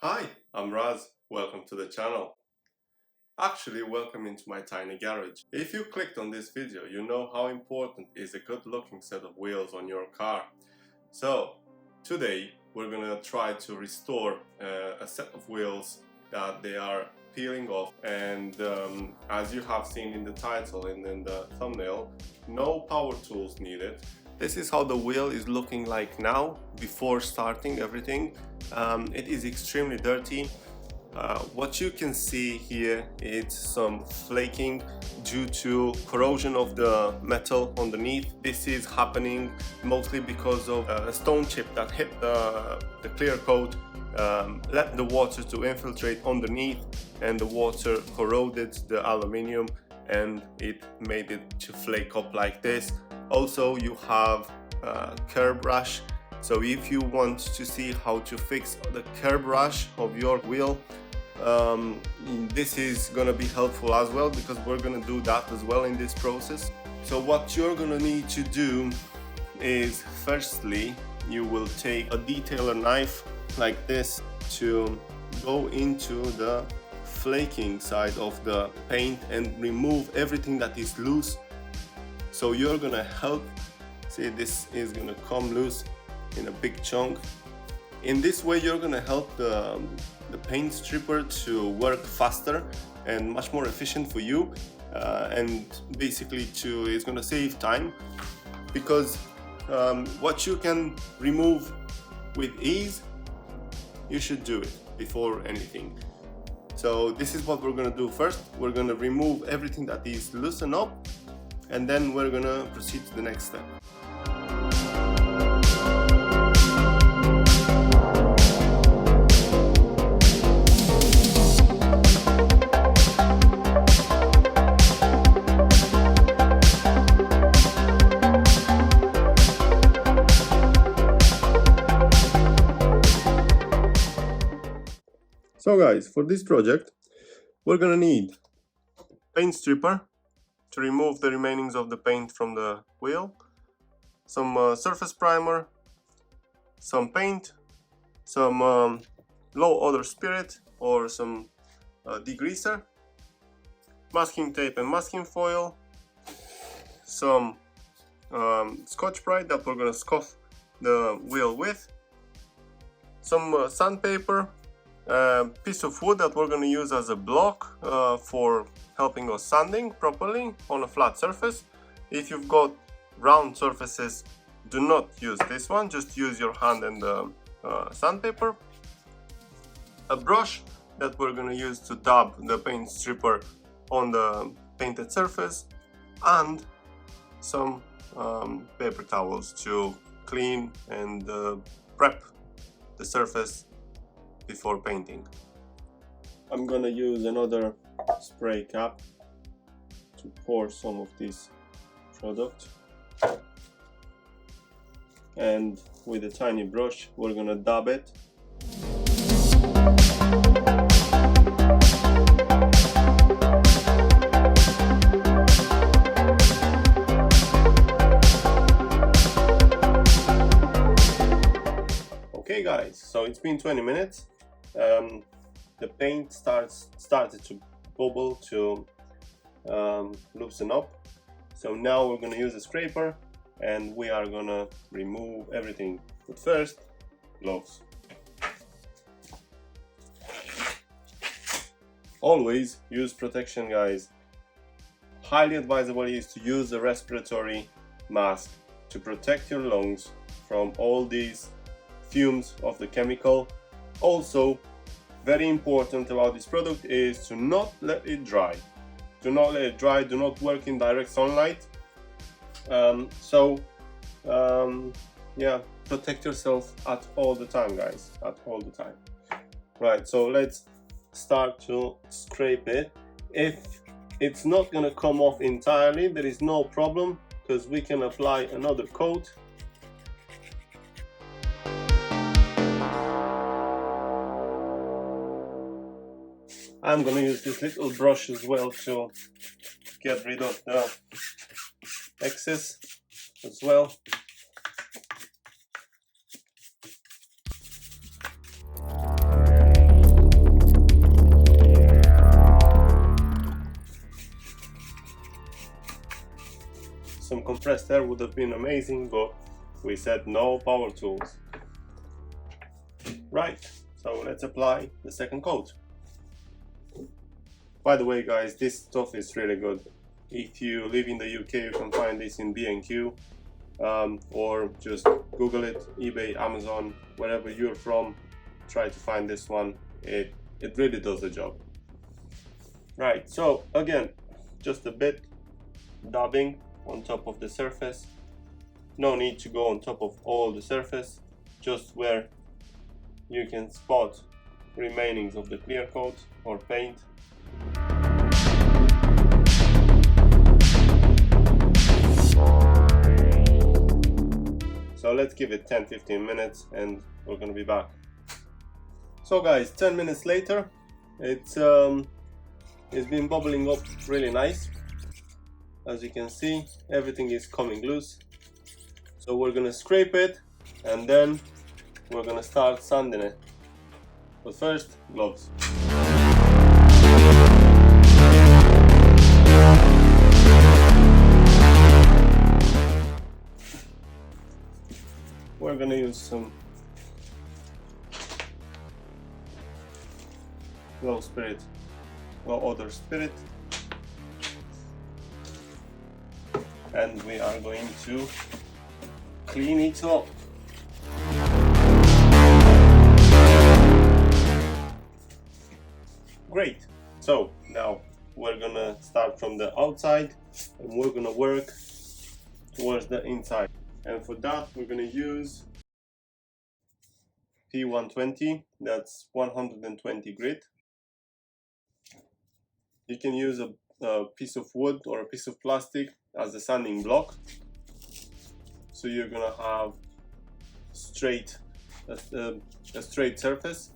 Hi, I'm Raz. Welcome to the channel. Actually, welcome into my tiny garage. If you clicked on this video, you know how important is a good looking set of wheels on your car. So, today we're gonna try to restore a set of wheels that they are peeling off, and as you have seen in the title and in the thumbnail, no power tools needed. This is how the wheel is looking like now before starting everything. It is extremely dirty. What you can see here is some flaking due to corrosion of the metal underneath. This is happening mostly because of a stone chip that hit the clear coat, let the water to infiltrate underneath, and the water corroded the aluminium and it made it to flake up like this. Also, you have curb rash. So if you want to see how to fix the curb rash of your wheel, this is gonna be helpful as well, because we're gonna do that as well in this process. So what you're gonna need to do is, firstly, you will take a detailer knife like this to go into the flaking side of the paint and remove everything that is loose. So you're gonna help, see, this is gonna come loose in a big chunk. In this way you're gonna help the paint stripper to work faster and much more efficient for you, and basically it's gonna save time, because what you can remove with ease, you should do it before anything. So this is what we're gonna do first. We're gonna remove everything that is loosened up, and then we're gonna proceed to the next step. So guys, for this project, we're gonna need paint stripper to remove the remainings of the paint from the wheel, some surface primer, some paint, some low odor spirit or some degreaser, masking tape and masking foil, some Scotch Brite that we're gonna scuff the wheel with, some sandpaper, piece of wood that we're going to use as a block for helping us sanding properly on a flat surface. If you've got round surfaces, do not use this one, just use your hand and the sandpaper. A brush that we're going to use to dab the paint stripper on the painted surface, and some paper towels to clean and prep the surface before painting. I'm gonna use another spray cap to pour some of this product, and with a tiny brush we're gonna dab it. Okay guys, so it's been 20 minutes. The paint started to bubble, to loosen up. So now we're going to use a scraper and we are going to remove everything. But first, gloves. Always use protection, guys. Highly advisable is to use a respiratory mask to protect your lungs from all these fumes of the chemical. Also, very important about this product is to not let it dry. Do not let it dry, do not work in direct sunlight. Yeah, protect yourself at all the time, guys, at all the time. Right, so let's start to scrape it. If it's not gonna come off entirely, there is no problem, because we can apply another coat. I'm gonna use this little brush as well to get rid of the excess as well. compressed air would have been amazing, but we said no power tools. Right, so let's apply the second coat. By the way guys, this stuff is really good. If you live in the UK, you can find this in B&Q, or just Google it, eBay, Amazon, wherever you're from, try to find this one. It really does the job. Right, so again, just a bit dabbing on top of the surface. No need to go on top of all the surface, just where you can spot remainings of the clear coat or paint. So let's give it 10-15 minutes and we're gonna be back. So guys, 10 minutes later, it's been bubbling up really nice. As you can see, everything is coming loose. So we're gonna scrape it and then we're gonna start sanding it. But first, gloves. We're gonna use some low odor spirit, and we are going to clean it up. Great, so now we're gonna start from the outside and we're gonna work towards the inside, and for that we're gonna use P120, that's 120 grit. You can use a piece of wood or a piece of plastic as a sanding block, so you're gonna have a straight surface.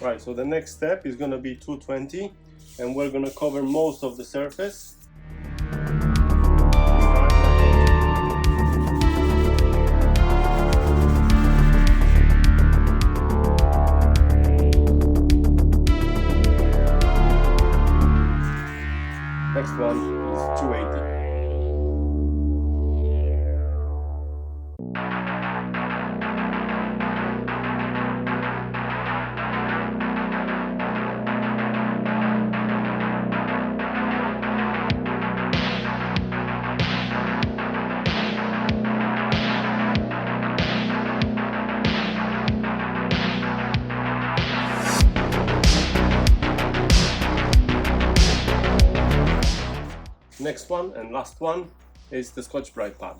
Right, so the next step is going to be 220, and we're going to cover most of the surface. Next one is 280. Next one and last one is the Scotch-Brite pad.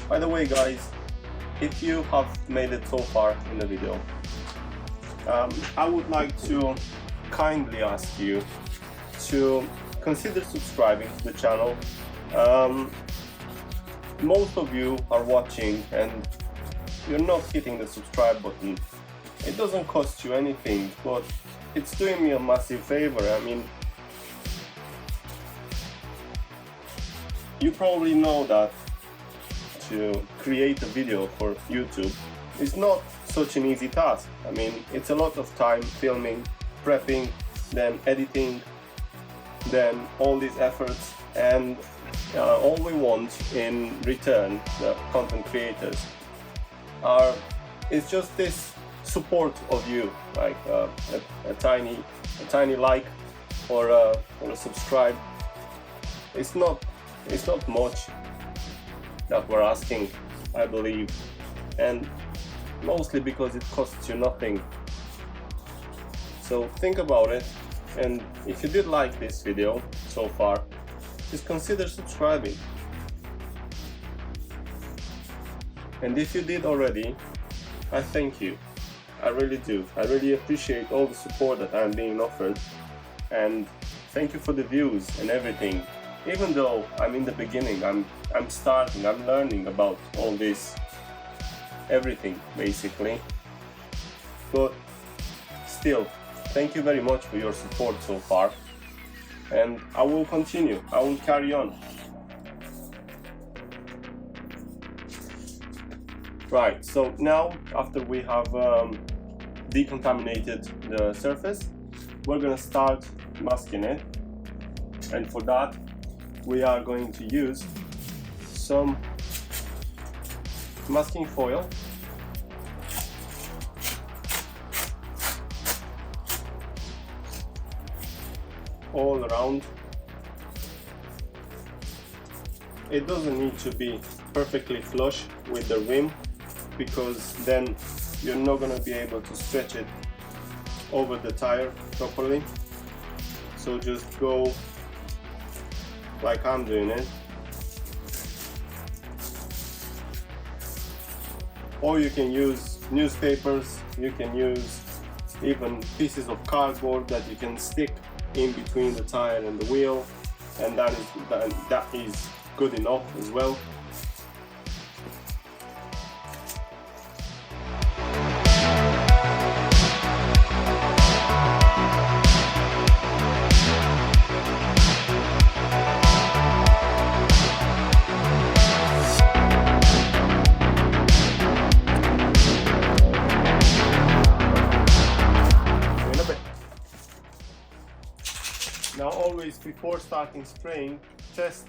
By the way guys, if you have made it so far in the video, I would like to kindly ask you to consider subscribing to the channel. Most of you are watching and you're not hitting the subscribe button. It doesn't cost you anything, but it's doing me a massive favor. I mean, you probably know that to create a video for YouTube is not such an easy task. I mean, it's a lot of time filming, prepping, then editing, then all these efforts, and all we want in return, the content creators, is just this support of you, like a tiny like or a subscribe. It's not much, that were asking, I believe, and mostly because it costs you nothing. So think about it, and if you did like this video so far, just consider subscribing. And if you did already, I thank you. I really do. I really appreciate all the support that I'm being offered, and thank you for the views and everything. Even though I'm in the beginning, I'm starting, I'm learning about all this, everything basically. But still, thank you very much for your support so far, and I will continue, I will carry on. Right, so now after we have decontaminated the surface, we're gonna start masking it, and for that we are going to use some masking foil all around. It doesn't need to be perfectly flush with the rim, because then you're not going to be able to stretch it over the tire properly. So just go like I'm doing it, or you can use newspapers, you can use even pieces of cardboard that you can stick in between the tire and the wheel, and that is good enough as well. Now always before starting spraying, test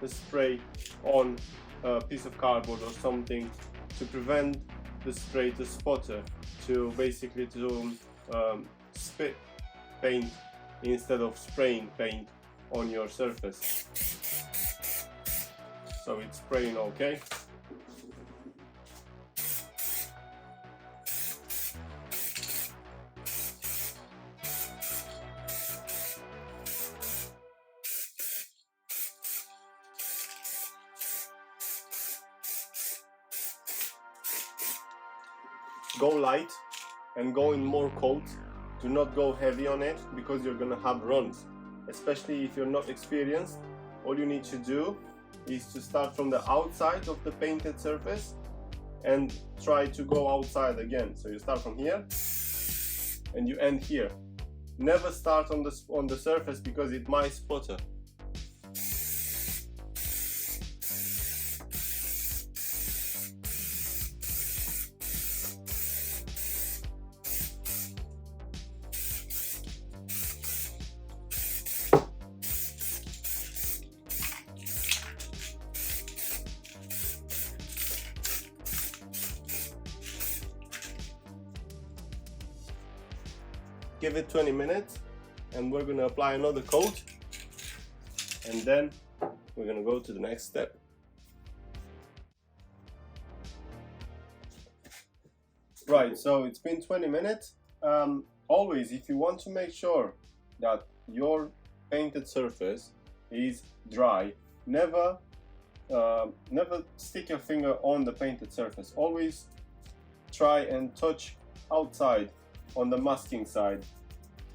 the spray on a piece of cardboard or something to prevent the spray to sputter, to basically to spit paint instead of spraying paint on your surface. So it's spraying okay. Go light and go in more coat. Do not go heavy on it, because you're gonna have runs, especially if you're not experienced. All you need to do is to start from the outside of the painted surface and try to go outside again. So you start from here and you end here. Never start on the surface, because it might sputter. Give it 20 minutes and we're going to apply another coat, and then we're going to go to the next step. Right, so it's been 20 minutes. Always, if you want to make sure that your painted surface is dry, never stick your finger on the painted surface. Always try and touch outside on the masking side.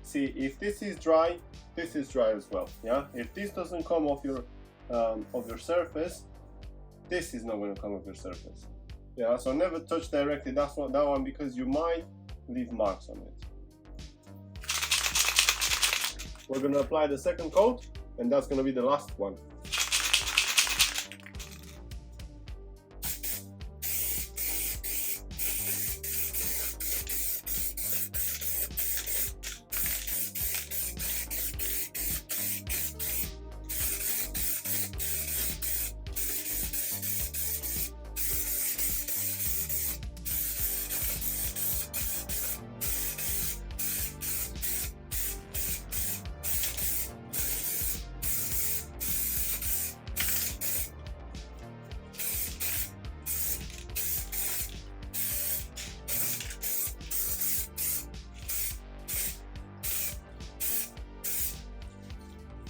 See, if this is dry, this is dry as well. Yeah, if this doesn't come off your surface, this is not going to come off your surface. Yeah, so never touch directly that one, because you might leave marks on it. We're going to apply the second coat, and that's going to be the last one.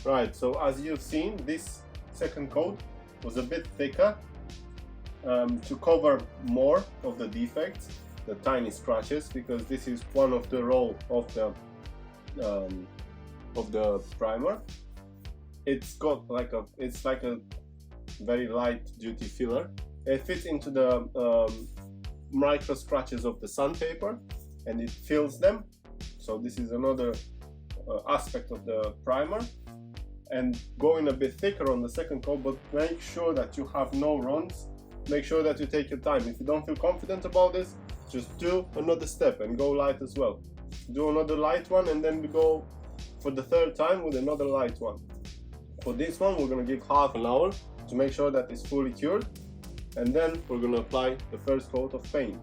Right, so as you've seen, this second coat was a bit thicker to cover more of the defects, the tiny scratches, because this is one of the role of the primer. It's got like it's like a very light duty filler. It fits into the micro scratches of the sandpaper and it fills them. So this is another aspect of the primer. And going a bit thicker on the second coat, but make sure that you have no runs. Make sure that you take your time. If you don't feel confident about this, just do another step and go light as well. Do another light one and then we go for the third time with another light one. For this one, we're going to give half an hour to make sure that it's fully cured, and then we're going to apply the first coat of paint.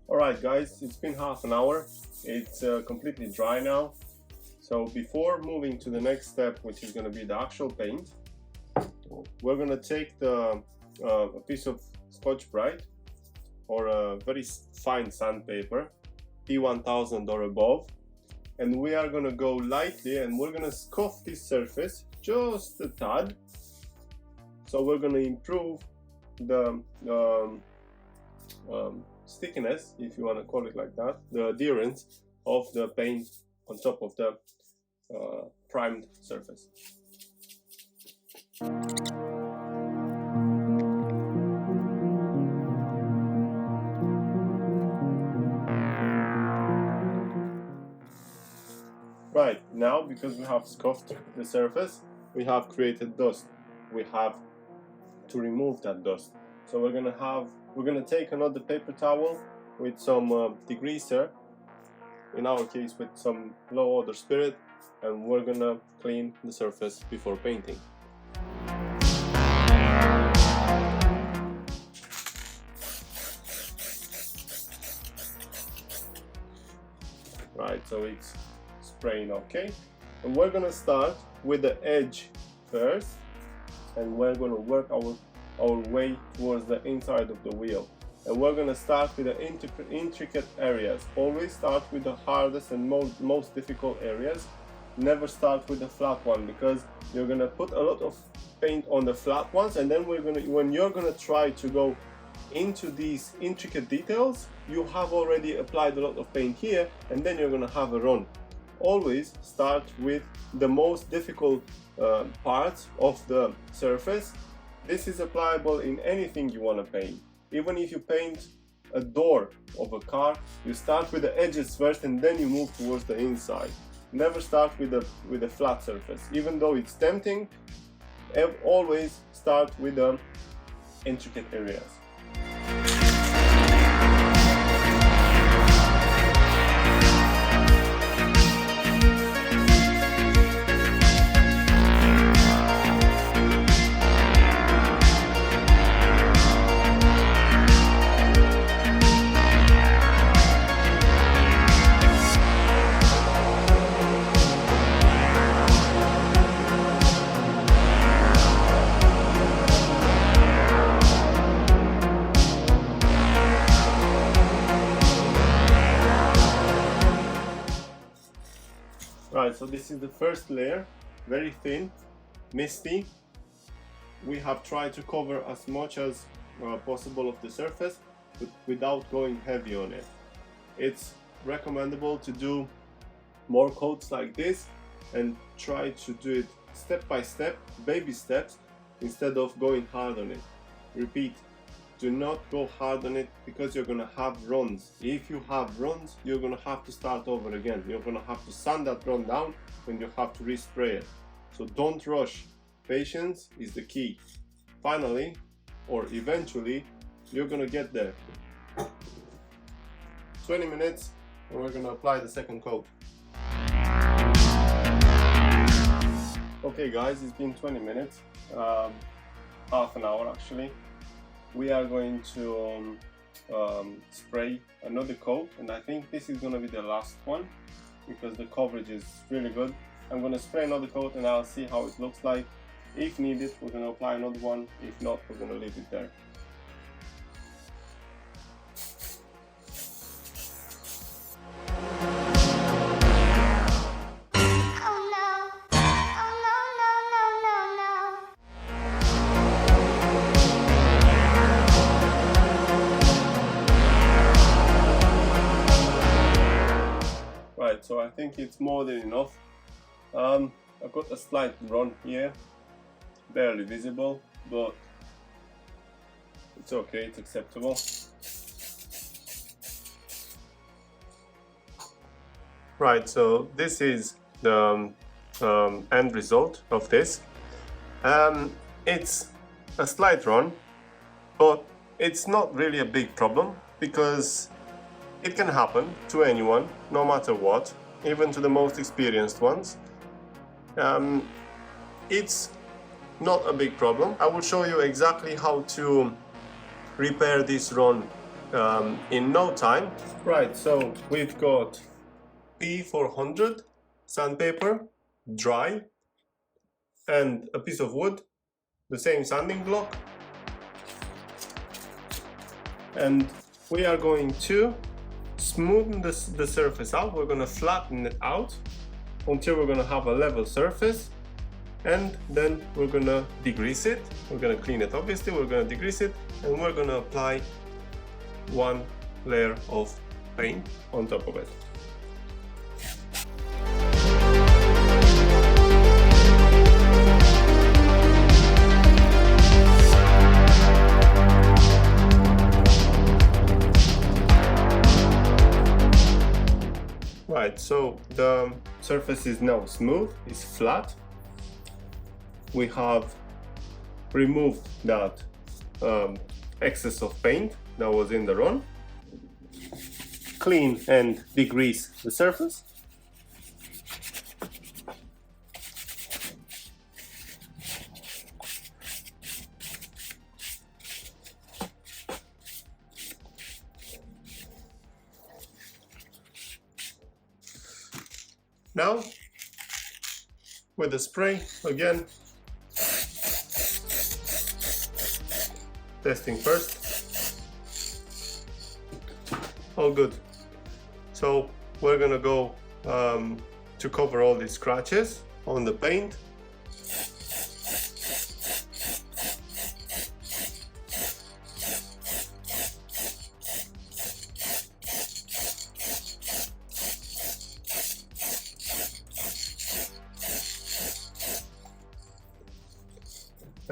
Alright guys, it's been half an hour. It's completely dry now. So before moving to the next step, which is going to be the actual paint, we're going to take a piece of Scotch-Brite or a very fine sandpaper, P1000 or above, and we are going to go lightly and we're going to scuff this surface just a tad. So we're going to improve the stickiness, if you want to call it like that, the adherence of the paint on top of the primed surface. Right, now because we have scuffed the surface, we have created dust. We have to remove that dust. So we're gonna take another paper towel with some degreaser, in our case with some low odor spirit, and we're gonna clean the surface before painting. Right, so it's spraying okay, and we're gonna start with the edge first, and we're gonna work our way towards the inside of the wheel. And we're gonna start with the intricate areas. Always start with the hardest and most difficult areas. Never start with the flat one, because you're gonna put a lot of paint on the flat ones, and then when you're gonna try to go into these intricate details, you have already applied a lot of paint here, and then you're gonna have a run. Always start with the most difficult parts of the surface. This is applicable in anything you want to paint. Even if you paint a door of a car, you start with the edges first and then you move towards the inside. Never start with a flat surface. Even though it's tempting, always start with the intricate areas. Right, so this is the first layer, very thin, misty. We have tried to cover as much as possible of the surface, but without going heavy on it. It's recommendable to do more coats like this and try to do it step by step, baby steps, instead of going hard on it. Repeat, do not go hard on it, because you're gonna have runs. If you have runs, you're gonna have to start over again. You're gonna have to sand that run down and you have to respray it. So don't rush. Patience is the key. Finally, or eventually, you're gonna get there. 20 minutes and we're gonna apply the second coat. Okay guys, it's been 20 minutes, half an hour actually. We are going to spray another coat, and I think this is going to be the last one because the coverage is really good. I'm going to spray another coat and I'll see how it looks like. If needed, we're going to apply another one. If not, we're going to leave it there. so I think it's more than enough. I've got a slight run here, barely visible, but it's okay, it's acceptable. Right, so this is the end result of this. It's a slight run, but it's not really a big problem because it can happen to anyone, no matter what, even to the most experienced ones. It's not a big problem. I will show you exactly how to repair this run in no time. Right, so we've got P400 sandpaper, dry, and a piece of wood, the same sanding block, and we are going to smoothen the surface out. We're going to flatten it out until we're going to have a level surface, and then we're going to degrease it. We're going to clean it, obviously, we're going to degrease it, and we're going to apply one layer of paint on top of it. Right, so the surface is now smooth, it's flat. We have removed that excess of paint that was in the run. Clean and degrease the surface. Now, with the spray again, testing first, all good. So we're gonna go to cover all these scratches on the paint.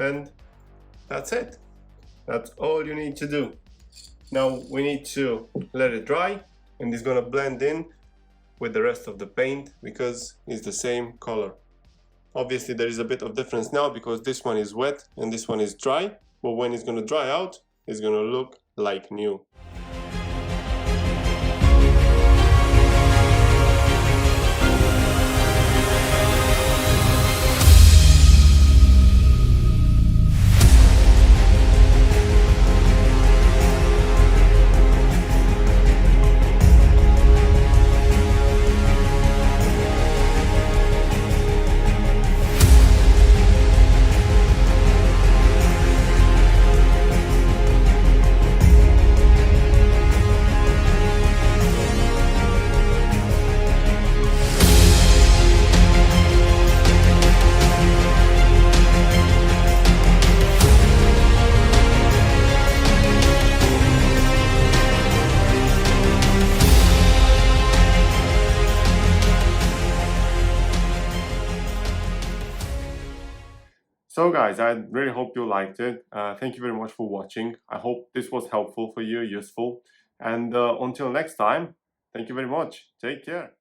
And that's it. That's all you need to do. Now we need to let it dry, and it's gonna blend in with the rest of the paint because it's the same color. Obviously there is a bit of difference now because this one is wet and this one is dry, but when it's gonna dry out, it's gonna look like new. So guys, I really hope you liked it. Thank you very much for watching. I hope this was helpful for you, useful. And until next time, thank you very much. Take care.